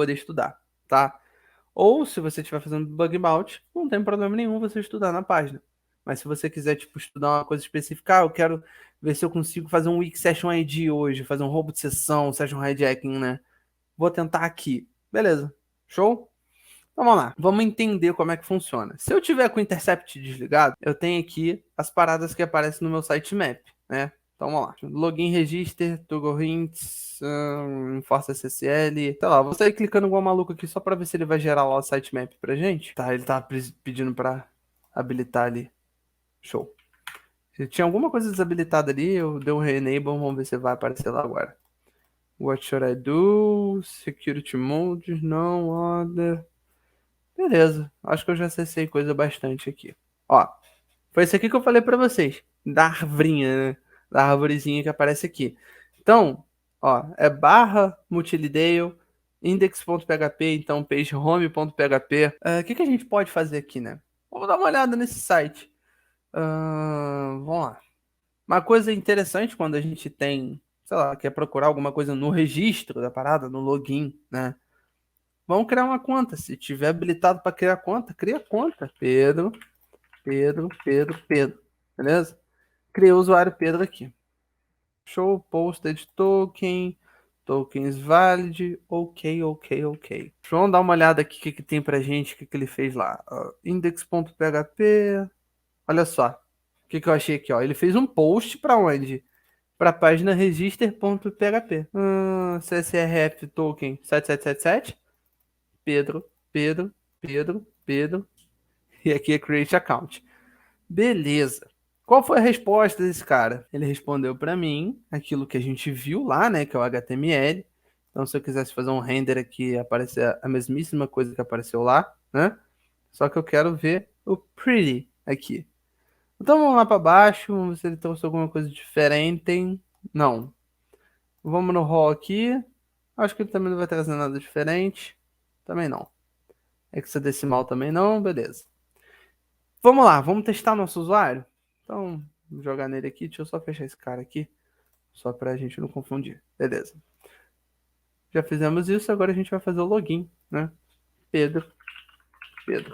estudar, tá? Ou se você estiver fazendo bug bounty, não tem problema nenhum você estudar na página. Mas se você quiser tipo estudar uma coisa específica, eu quero ver se eu consigo fazer um Weak Session ID hoje, fazer um roubo de sessão, session hijacking, né? Vou tentar aqui. Beleza. Show? Então vamos lá, vamos entender como é que funciona. Se eu tiver com o Intercept desligado, eu tenho aqui as paradas que aparecem no meu sitemap, né? Então vamos lá. Login Register, Toggle Hints, Enforce SSL. Sei lá, vou sair clicando igual maluco aqui só pra ver se ele vai gerar lá o sitemap pra gente. Tá, ele tá pedindo pra habilitar ali. Show. Se tinha alguma coisa desabilitada ali, eu dei um re-enable, vamos ver se vai aparecer lá agora. What should I do? Security Mode, não, order. Beleza, acho que eu já acessei coisa bastante aqui. Ó, foi isso aqui que eu falei pra vocês, da arvrinha, né? Da arvorezinha que aparece aqui. Então, ó, é barra multilidale, index.php, então pagehome.php. O que que a gente pode fazer aqui, né? Vamos dar uma olhada nesse site. Vamos lá. Uma coisa interessante quando a gente tem, sei lá, quer procurar alguma coisa no registro da parada, no login, né? Vamos criar uma conta. Se tiver habilitado para criar conta, cria conta. Pedro, Pedro, Pedro, Pedro. Beleza? Criei o usuário Pedro aqui. Show, posted token, tokens valid, ok, ok, ok. Vamos dar uma olhada aqui o que tem pra gente, o que ele fez lá. Index.php. Olha só. O que eu achei aqui, ó. Ele fez um post para onde? Para a página register.php. CSRF token 7777. Pedro, Pedro, Pedro, Pedro. E aqui é Create Account. Beleza. Qual foi a resposta desse cara? Ele respondeu para mim aquilo que a gente viu lá, né? Que é o HTML. Então, se eu quisesse fazer um render aqui, aparecer a mesmíssima coisa que apareceu lá, né? Só que eu quero ver o pretty aqui. Então, vamos lá para baixo. Vamos ver se ele trouxe alguma coisa diferente. Não. Vamos no raw aqui. Acho que ele também não vai trazer nada diferente. Também não. Hexadecimal também não, beleza. Vamos lá, vamos testar nosso usuário? Então, vou jogar nele aqui, deixa eu só fechar esse cara aqui, só pra gente não confundir. Beleza. Já fizemos isso, agora a gente vai fazer o login, né? Pedro, Pedro.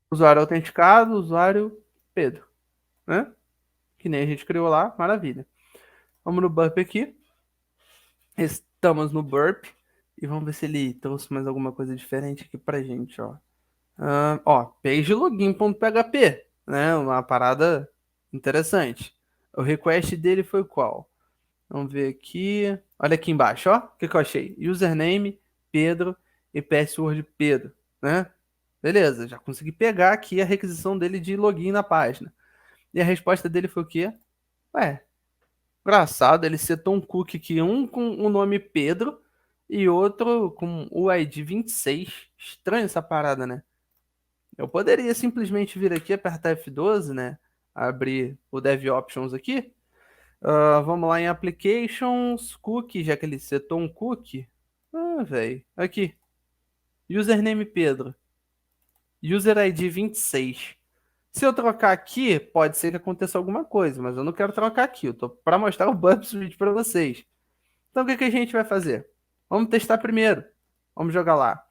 Usuário autenticado, usuário Pedro, né? Que nem a gente criou lá, maravilha. Vamos no burp aqui. Estamos no burp. E vamos ver se ele trouxe mais alguma coisa diferente aqui pra gente, ó. Ó, pagelogin.php, né? Uma parada interessante. O request dele foi qual? Vamos ver aqui. Olha aqui embaixo, ó. O que que eu achei? Username, Pedro e password Pedro, né? Beleza, já consegui pegar aqui a requisição dele de login na página. E a resposta dele foi o quê? Ué, engraçado, ele setou um cookie aqui, um com o nome Pedro e outro com o ID 26. Estranho essa parada, né? Eu poderia simplesmente vir aqui, apertar F12, né? Abrir o Dev Options aqui. Vamos lá em Applications, Cookie, já que ele setou um cookie. Velho. Aqui. Username Pedro. User ID 26. Se eu trocar aqui, pode ser que aconteça alguma coisa, mas eu não quero trocar aqui. Eu tô para mostrar o Burp Suite para vocês. Então o que que a gente vai fazer? Vamos testar primeiro. Vamos jogar lá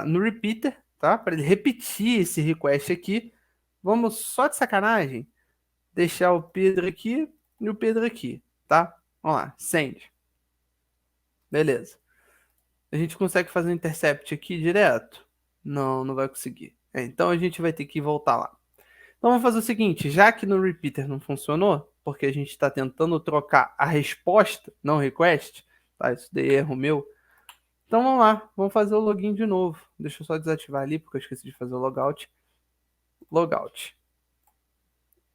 no repeater, tá? Para ele repetir esse request aqui. Vamos só de sacanagem deixar o Pedro aqui e o Pedro aqui, tá? Vamos lá, send. Beleza. A gente consegue fazer um intercept aqui direto? Não, não vai conseguir. Então a gente vai ter que voltar lá. Então vamos fazer o seguinte, já que no repeater não funcionou, porque a gente está tentando trocar a resposta, não o request, tá? Isso daí é erro meu. Então vamos lá, vamos fazer o login de novo. Deixa eu só desativar ali, porque eu esqueci de fazer o logout. Logout.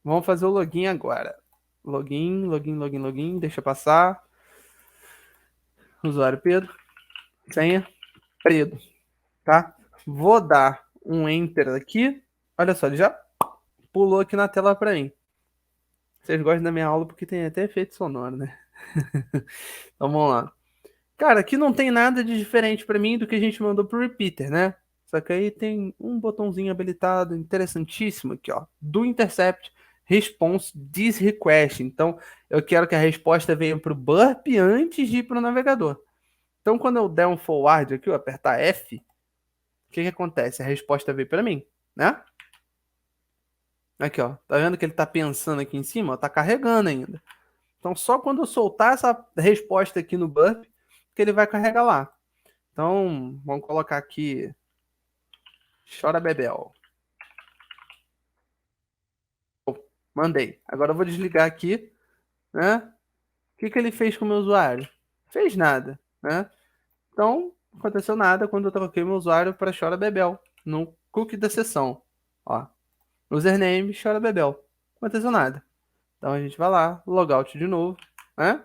Vamos fazer o login agora. Login, login, login, login. Deixa passar. Usuário Pedro. Senha. Pedro, tá? Vou dar um Enter aqui. Olha só, ele já pulou aqui na tela para mim. Vocês gostam da minha aula porque tem até efeito sonoro, né? Então vamos lá. Cara, aqui não tem nada de diferente para mim do que a gente mandou pro repeater, né? Só que aí tem um botãozinho habilitado interessantíssimo aqui, ó. Do intercept response this request. Então, eu quero que a resposta venha pro burp antes de ir pro navegador. Então, quando eu der um forward aqui, eu apertar F, o que que acontece? A resposta veio para mim, né? Aqui, ó. Tá vendo que ele tá pensando aqui em cima? Ó, tá carregando ainda. Então, só quando eu soltar essa resposta aqui no burp, que ele vai carregar lá. Então, vamos colocar aqui. Chora Bebel. Mandei. Agora eu vou desligar aqui, né? O que que ele fez com o meu usuário? Fez nada, né? Então, não aconteceu nada quando eu troquei meu usuário para Chora Bebel no cookie da sessão. Ó, username Chora Bebel. Não aconteceu nada. Então a gente vai lá, logout de novo, né?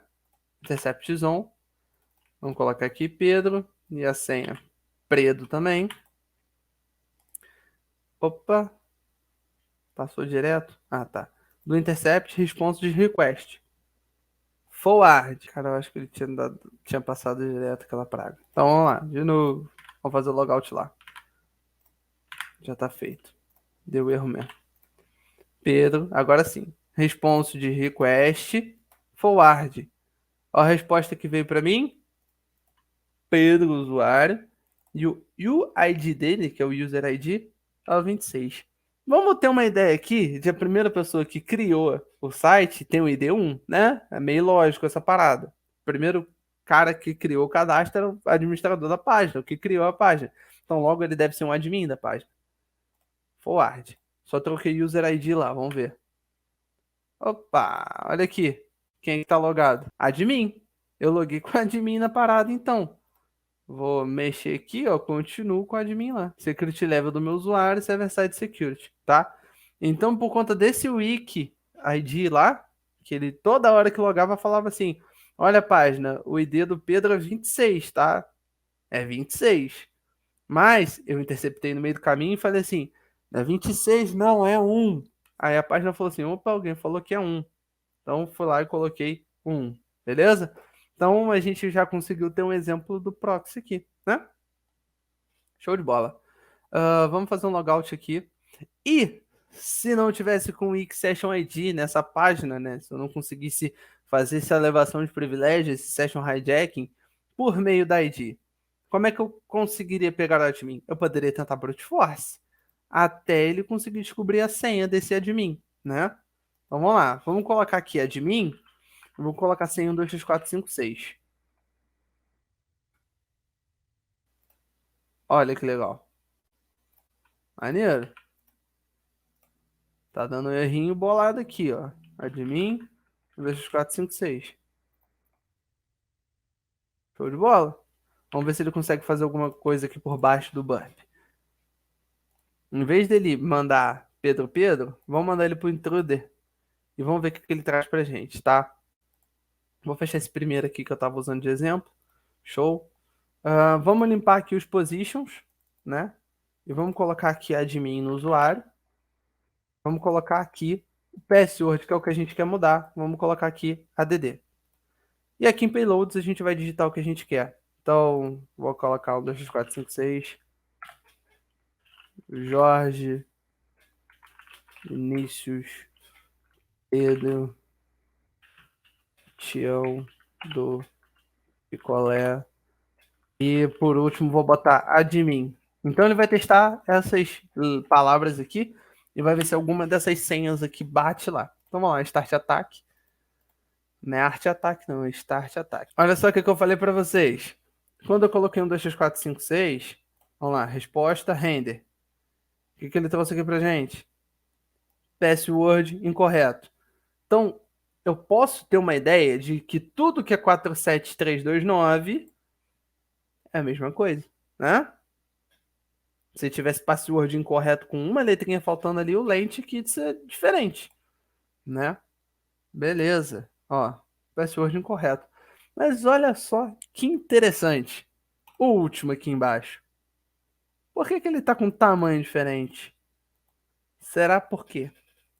Intercept on. Vamos colocar aqui Pedro e a senha Predo também. Opa, passou direto? Ah, tá. Do intercept, response de request. Forward. Cara, eu acho que ele tinha passado direto aquela praga. Então vamos lá, de novo. Vamos fazer o logout lá. Já tá feito. Deu erro mesmo. Pedro, agora sim. Response de request. Forward. Ó, a resposta que veio para mim. Pedro, usuário. E o UID dele, que é o User ID, é o 26. Vamos ter uma ideia aqui de a primeira pessoa que criou o site tem o ID 1, né? É meio lógico essa parada. O primeiro cara que criou o cadastro era o administrador da página, o que criou a página. Então logo ele deve ser um admin da página. Forward. Só troquei User ID lá, vamos ver. Opa, olha aqui. Quem está logado? Admin. Eu loguei com admin na parada, então. Vou mexer aqui, ó, continuo com o admin lá. Security level do meu usuário, server-side security, tá? Então, por conta desse wiki ID lá, que ele toda hora que logava falava assim: olha a página, o ID do Pedro é 26, tá? É 26. Mas eu interceptei no meio do caminho e falei assim: é 26, não, é 1. Aí a página falou assim: opa, alguém falou que é 1. Então fui lá e coloquei 1, beleza? Então a gente já conseguiu ter um exemplo do proxy aqui, né? Show de bola. Vamos fazer um logout aqui. E se não tivesse com o Wix Session ID nessa página, né? Se eu não conseguisse fazer essa elevação de privilégios, esse Session Hijacking, por meio da ID, como é que eu conseguiria pegar o admin? Eu poderia tentar brute force até ele conseguir descobrir a senha desse admin, né? Então vamos lá. Vamos colocar aqui admin. Eu vou colocar senha 1, 2, 3, 4, 5, 6. Olha que legal. Maneiro. Tá dando um errinho bolado aqui, ó. Admin, 2, 4, 5, 6. Show de bola? Vamos ver se ele consegue fazer alguma coisa aqui por baixo do burp. Em vez dele mandar Pedro Pedro, vamos mandar ele pro intruder. E vamos ver o que ele traz pra gente, tá? Vou fechar esse primeiro aqui que eu tava usando de exemplo. Show. Vamos limpar aqui os positions, né? E vamos colocar aqui admin no usuário. Vamos colocar aqui o password, que é o que a gente quer mudar. Vamos colocar aqui add. E aqui em payloads a gente vai digitar o que a gente quer. Então, vou colocar o 2, 3, 4, 5, 6. Jorge, Vinícius, Pedro, Tião, do Picolé. E por último vou botar admin. Então ele vai testar essas palavras aqui e vai ver se alguma dessas senhas aqui bate lá. Então vamos lá, start attack. Não é arte ataque, não, é start attack. Olha só o que eu falei para vocês. Quando eu coloquei 1, 2, 3, 4, 5, 6, vamos lá, resposta, render. O que ele trouxe aqui pra gente? Password incorreto. Então, eu posso ter uma ideia de que tudo que é 47329 é a mesma coisa, né? Se tivesse password incorreto com uma letrinha faltando ali, o lente aqui ia ser diferente, né? Beleza. Ó, password incorreto. Mas olha só que interessante. O último aqui embaixo. Por que que ele tá com um tamanho diferente? Será por quê?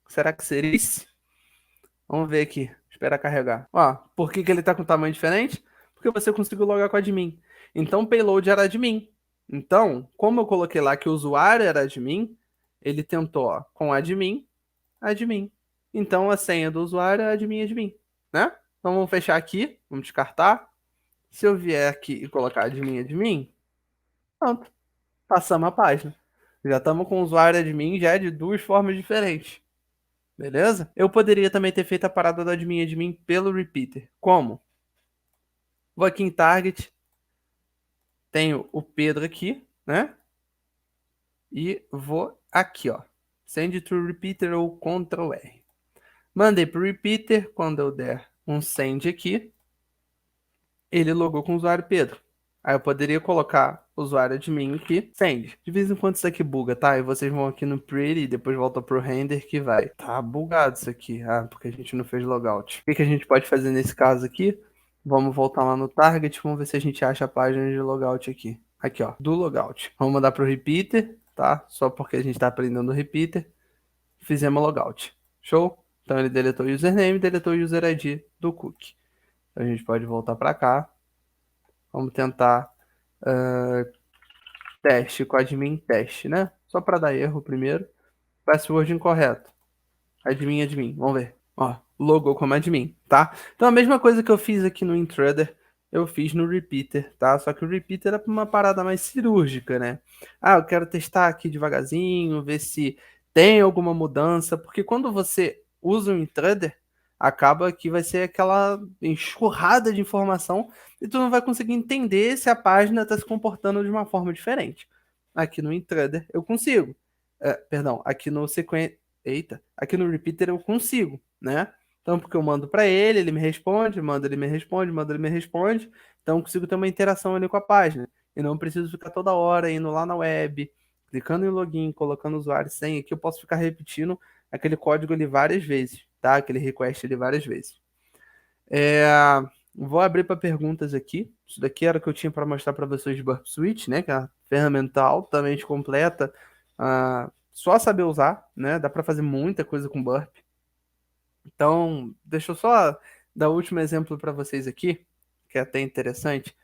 Será que seria isso? Vamos ver aqui. Esperar carregar. Ó, por que que ele tá com tamanho diferente? Porque você conseguiu logar com a admin. Então o payload era admin. Então, como eu coloquei lá que o usuário era admin, ele tentou, ó, com admin, admin. Então a senha do usuário é admin, admin, né? Então vamos fechar aqui, vamos descartar. Se eu vier aqui e colocar admin, admin, pronto, passamos a página. Já estamos com o usuário admin já de duas formas diferentes. Beleza? Eu poderia também ter feito a parada do admin admin pelo repeater. Como? Vou aqui em target, tenho o Pedro aqui, né? E vou aqui, ó. Send to repeater ou Ctrl R. Mandei pro repeater, quando eu der um send aqui, ele logou com o usuário Pedro. Aí eu poderia colocar o usuário admin aqui, send. De vez em quando isso aqui buga, tá? E vocês vão aqui no pretty e depois volta pro render que vai. Tá bugado isso aqui. Ah, porque a gente não fez logout. O que que a gente pode fazer nesse caso aqui? Vamos voltar lá no target, vamos ver se a gente acha a página de logout aqui. Aqui, ó, do logout. Vamos mandar pro repeater, tá? Só porque a gente tá aprendendo o repeater. Fizemos logout. Show? Então ele deletou o username, deletou o user ID do cookie. A gente pode voltar para cá. Vamos tentar teste com admin teste, né? Só para dar erro primeiro. Password incorreto. Admin, admin. Vamos ver. Ó, logou como admin, tá? Então a mesma coisa que eu fiz aqui no intruder, eu fiz no repeater, tá? Só que o repeater era para uma parada mais cirúrgica, né? Ah, eu quero testar aqui devagarzinho, ver se tem alguma mudança, porque quando você usa o intruder, acaba que vai ser aquela enxurrada de informação e tu não vai conseguir entender se a página está se comportando de uma forma diferente. Aqui no intruder eu consigo. Perdão, aqui no sequência. Eita, aqui no repeater eu consigo, né? Então, porque eu mando para ele, ele me responde, manda, ele me responde, manda, ele me responde. Então, eu consigo ter uma interação ali com a página. E não preciso ficar toda hora indo lá na web, clicando em login, colocando usuário e senha. Aqui eu posso ficar repetindo aquele código ali várias vezes, tá? Aquele request ali várias vezes. É, vou abrir para perguntas aqui. Isso daqui era o que eu tinha para mostrar para vocês de Burp Suite, né? Que é uma ferramenta altamente completa. Só saber usar, né? Dá para fazer muita coisa com Burp. Então, deixa eu só dar o último exemplo para vocês aqui, que é até interessante.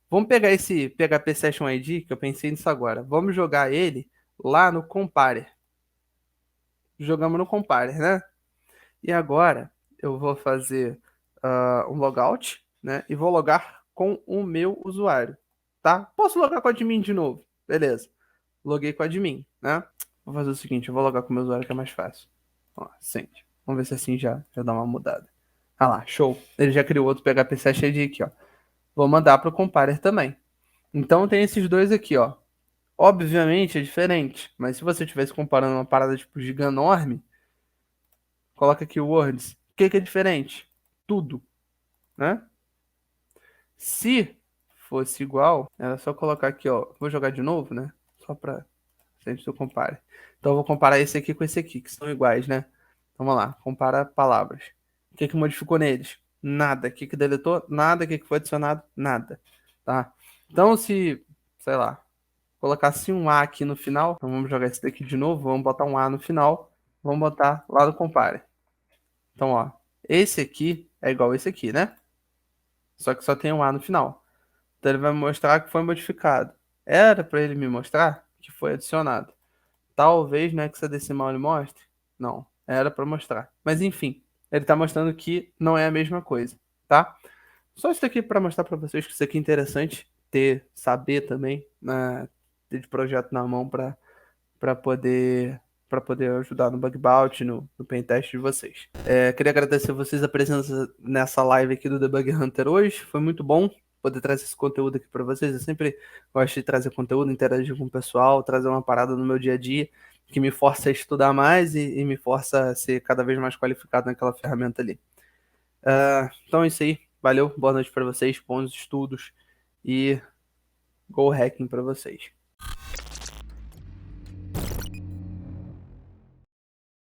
Vamos pegar esse PHP Session ID, que eu pensei nisso agora. Vamos jogar ele lá no Comparer. Jogamos no Comparer, né? E agora eu vou fazer um logout, né? E vou logar com o meu usuário, tá? Posso logar com o admin de novo. Beleza. Loguei com o admin, né? Vou fazer o seguinte, eu vou logar com o meu usuário que é mais fácil. Ó, send. Vamos ver se assim já dá uma mudada. Ah lá, show. Ele já criou outro PHP Session ID aqui, ó. Vou mandar para o Comparer também. Então tem esses dois aqui, ó. Obviamente é diferente, mas se você estivesse comparando uma parada tipo giganorme, coloca aqui o Words. O que que é diferente? Tudo, né? Se fosse igual, era só colocar aqui, ó. Vou jogar de novo, né? Só para se a gente compare. Então eu vou comparar esse aqui com esse aqui, que são iguais, né? Então, vamos lá, compara palavras. O que que modificou neles? Nada. O que que deletou? Nada. O que que foi adicionado? Nada. Tá? Então se, sei lá, colocasse um A aqui no final, então vamos jogar esse daqui de novo, vamos botar um A no final, vamos botar lá no compare. Então, ó, esse aqui é igual esse aqui, né? Só que só tem um A no final. Então ele vai me mostrar que foi modificado. Era para ele me mostrar que foi adicionado. Talvez no hexadecimal ele mostre. Não, era para mostrar. Mas enfim, ele está mostrando que não é a mesma coisa, tá? Só isso aqui para mostrar para vocês que isso aqui é interessante ter, saber também, né, ter de projeto na mão para poder ajudar no bug bounty, no pen test de vocês. Queria agradecer a vocês a presença nessa live aqui do Debug Hunter hoje. Foi muito bom poder trazer esse conteúdo aqui para vocês. Eu sempre gosto de trazer conteúdo, interagir com o pessoal, trazer uma parada no meu dia a dia que me força a estudar mais e me força a ser cada vez mais qualificado naquela ferramenta ali. Então é isso aí. Valeu, boa noite para vocês, bons estudos e go hacking para vocês.